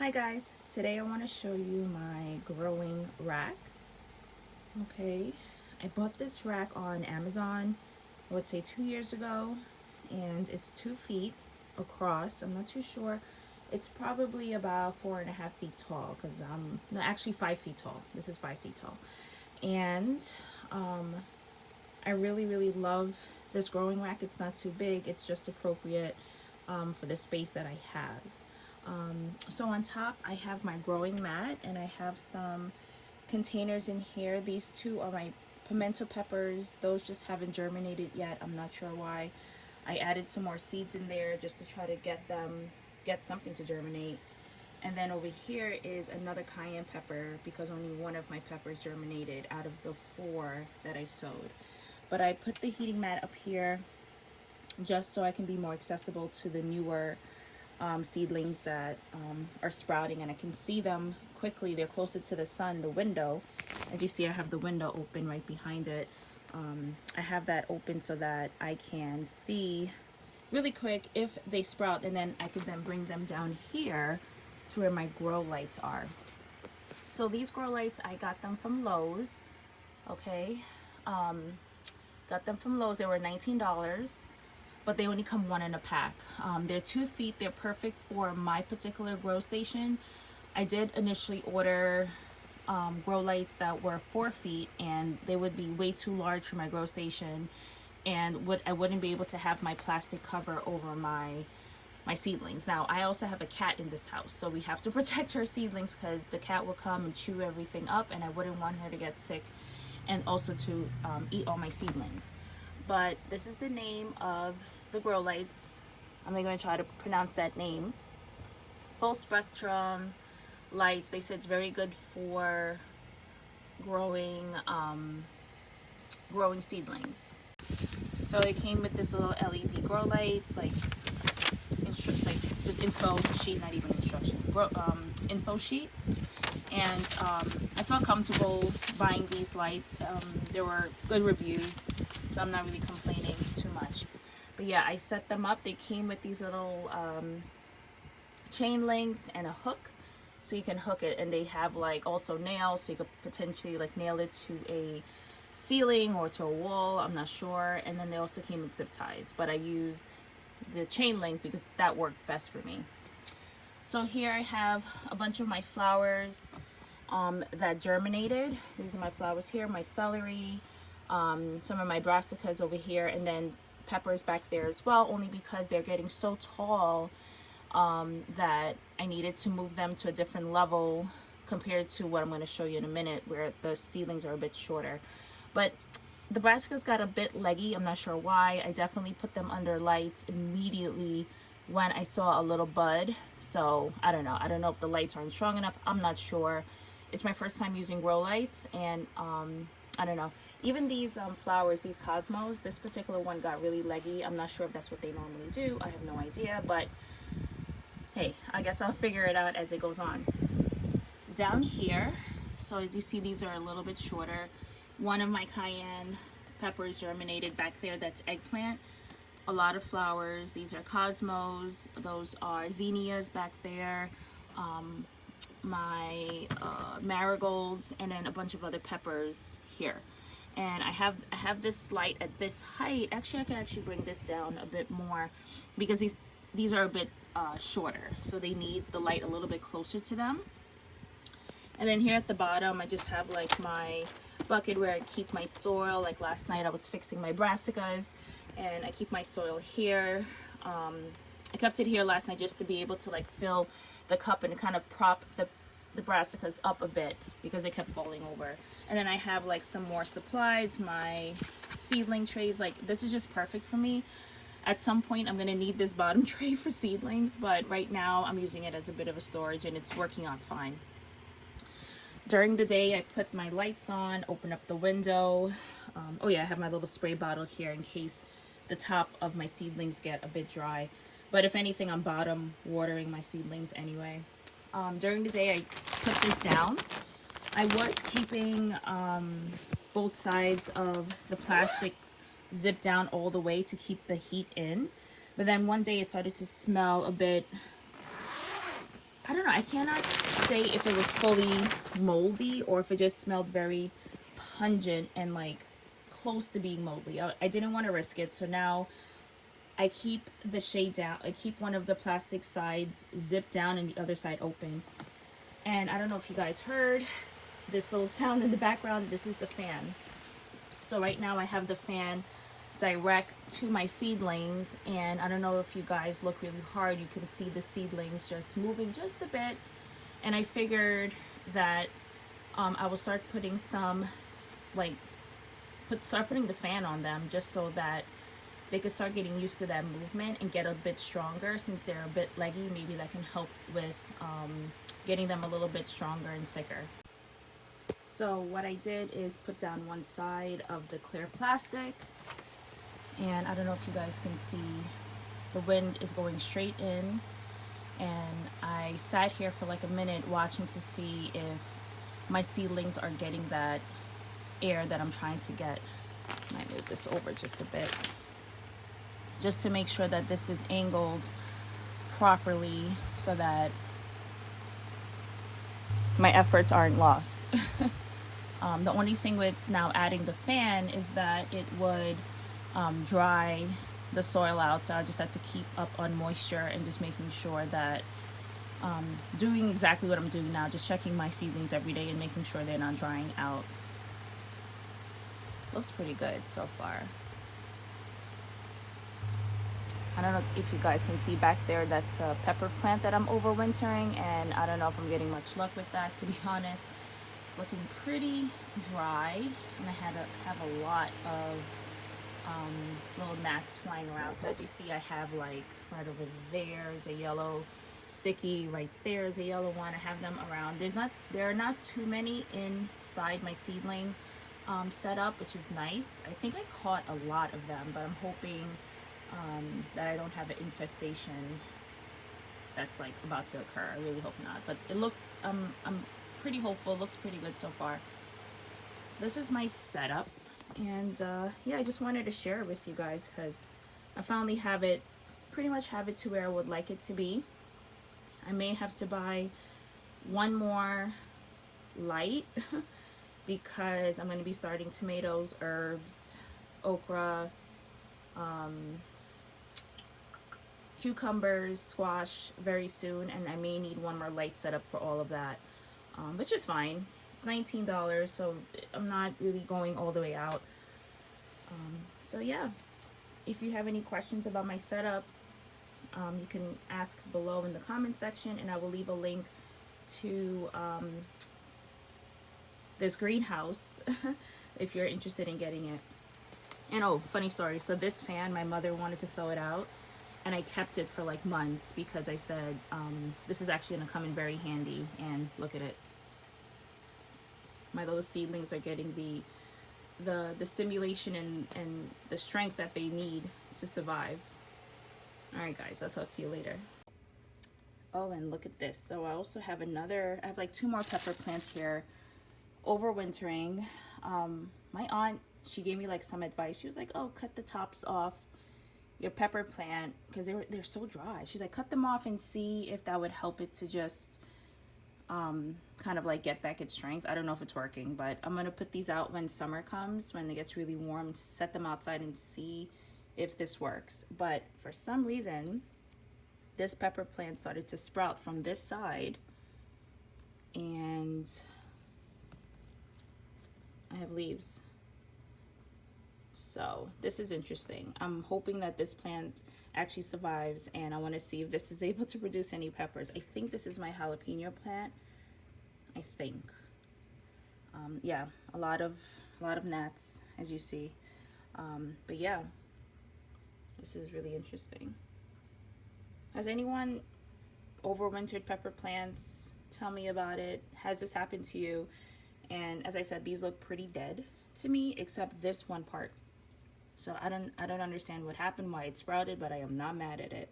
Hi guys, today I want to show you my growing rack. Okay, I bought this rack on Amazon, I would say 2 years ago, and it's 2 feet across. I'm not too sure. It's probably about 4.5 feet tall because I'm no, actually 5 feet tall. This is 5 feet tall, and um, I really love this growing rack. It's not too big. It's just appropriate for the space that I have. So on top I have my growing mat, and I have some containers in here. These two are my pimento peppers. Those just haven't germinated yet. I'm not sure why. I added some more seeds in there just to try to get something to germinate. And then over here is another cayenne pepper because only one of my peppers germinated out of the 4 that I sowed. But I put the heating mat up here just so I can be more accessible to the newer seedlings that are sprouting, and I can see them quickly. They're closer to the sun, the window. As you see, I have the window open right behind it. I have that open so that I can see really quick if they sprout, and then I can then bring them down here to where my grow lights are. So these grow lights, I got them from Lowe's. Okay, got them from Lowe's. They were $19, but they only come one in a pack. They're 2 feet. They're perfect for my particular grow station. I did initially order grow lights that were 4 feet, and they would be way too large for my grow station, and I wouldn't be able to have my plastic cover over my seedlings. Now, I also have a cat in this house, so we have to protect her seedlings because the cat will come and chew everything up, and I wouldn't want her to get sick and also to eat all my seedlings. But this is the name of the grow lights. I'm going to try to pronounce that name. Full spectrum lights. They said it's very good for growing seedlings. So it came with this little LED grow light, like just info sheet, not even instruction, info sheet. And I felt comfortable buying these lights. There were good reviews, so I'm not really complaining too much. But yeah, I set them up. They came with these little chain links and a hook, so you can hook it. And they have like also nails, so you could potentially like nail it to a ceiling or to a wall. I'm not sure. And then they also came with zip ties, but I used the chain link because that worked best for me. So here I have a bunch of my flowers that germinated. These are my flowers here, my celery, some of my brassicas over here, and then peppers back there as well, only because they're getting so tall that I needed to move them to a different level compared to what I'm going to show you in a minute, where the seedlings are a bit shorter. But the brassicas got a bit leggy. I'm not sure why. I definitely put them under lights immediately when I saw a little bud. So I don't know if the lights aren't strong enough. I'm not sure. It's my first time using grow lights, and I don't know. Even these flowers, these cosmos, this particular one got really leggy. I'm not sure if that's what they normally do. I have no idea, but hey, I guess I'll figure it out as it goes on. Down here, so as you see, these are a little bit shorter. One of my cayenne peppers germinated back there. That's eggplant. A lot of flowers. These are cosmos. Those are zinnias back there. My marigolds, and then a bunch of other peppers here. And I have this light at this height. Actually, I can actually bring this down a bit more because these are a bit shorter, so they need the light a little bit closer to them. And then here at the bottom, I just have like my bucket where I keep my soil. Like last night I was fixing my brassicas, and I keep my soil here. I kept it here last night just to be able to like fill the cup and kind of prop the brassicas up a bit because they kept falling over. And then I have like some more supplies, my seedling trays. Like this is just perfect for me. At some point I'm gonna need this bottom tray for seedlings, but right now I'm using it as a bit of a storage, and it's working out fine. During the day, I put my lights on, open up the window. Oh yeah, I have my little spray bottle here in case the top of my seedlings get a bit dry. But if anything, I'm bottom watering my seedlings anyway. During the day, I put this down. I was keeping both sides of the plastic zipped down all the way to keep the heat in. But then one day it started to smell a bit, I don't know, I cannot say if it was fully moldy or if it just smelled very pungent and like close to being moldy. I didn't want to risk it, so now I keep the shade down. I keep one of the plastic sides zipped down and the other side open. And I don't know if you guys heard this little sound in the background. This is the fan. So right now I have the fan direct to my seedlings, and I don't know if you guys look really hard, you can see the seedlings just moving just a bit. And I figured that I will start putting some start putting the fan on them just so that they could start getting used to that movement and get a bit stronger. Since they're a bit leggy, maybe that can help with getting them a little bit stronger and thicker. So what I did is put down one side of the clear plastic, and I don't know if you guys can see, the wind is going straight in, and I sat here for like a minute watching to see if my seedlings are getting that air that I'm trying to get. I might move this over just a bit, just to make sure that this is angled properly so that my efforts aren't lost. The only thing with now adding the fan is that it would dry the soil out, so I just had to keep up on moisture and just making sure that doing exactly what I'm doing now, just checking my seedlings every day and making sure they're not drying out. Looks pretty good so far. I don't know if you guys can see back there, that's a pepper plant that I'm overwintering, and I don't know if I'm getting much luck with that, to be honest. It's looking pretty dry, and I have a lot of little gnats flying around. So as you see, I have like right over there is a yellow sticky, right there is a yellow one. I have them around. There are not too many inside my seedling setup, which is nice. I think I caught a lot of them, but I'm hoping that I don't have an infestation that's like about to occur. I really hope not, but it looks I'm pretty hopeful. It looks pretty good so far. So this is my setup, and yeah, I just wanted to share it with you guys because I finally pretty much have it to where I would like it to be. I may have to buy one more light because I'm going to be starting tomatoes, herbs, okra, cucumbers, squash very soon, and I may need one more light setup for all of that, which is fine. It's $19, so I'm not really going all the way out. So yeah, if you have any questions about my setup, you can ask below in the comment section, and I will leave a link to this greenhouse if you're interested in getting it. And oh, funny story, so this fan, my mother wanted to throw it out, and I kept it for like months because I said this is actually going to come in very handy. And look at it, my little seedlings are getting the stimulation and the strength that they need to survive. Alright guys, I'll talk to you later. Oh, and look at this. So I also have I have like 2 more pepper plants here overwintering. My aunt, she gave me like some advice. She was like, oh, cut the tops off your pepper plant because they're so dry. She's like, cut them off and see if that would help it to just kind of like get back its strength. I don't know if it's working, but I'm gonna put these out when summer comes, when it gets really warm, set them outside and see if this works. But for some reason, this pepper plant started to sprout from this side, and I have leaves. So this is interesting. I'm hoping that this plant actually survives, and I want to see if this is able to produce any peppers. I think this is my jalapeno plant. I think. Yeah, a lot of gnats, as you see. But yeah, this is really interesting. Has anyone overwintered pepper plants? Tell me about it. Has this happened to you? And as I said, these look pretty dead to me, except this one part. So I don't understand what happened, why it sprouted, but I am not mad at it.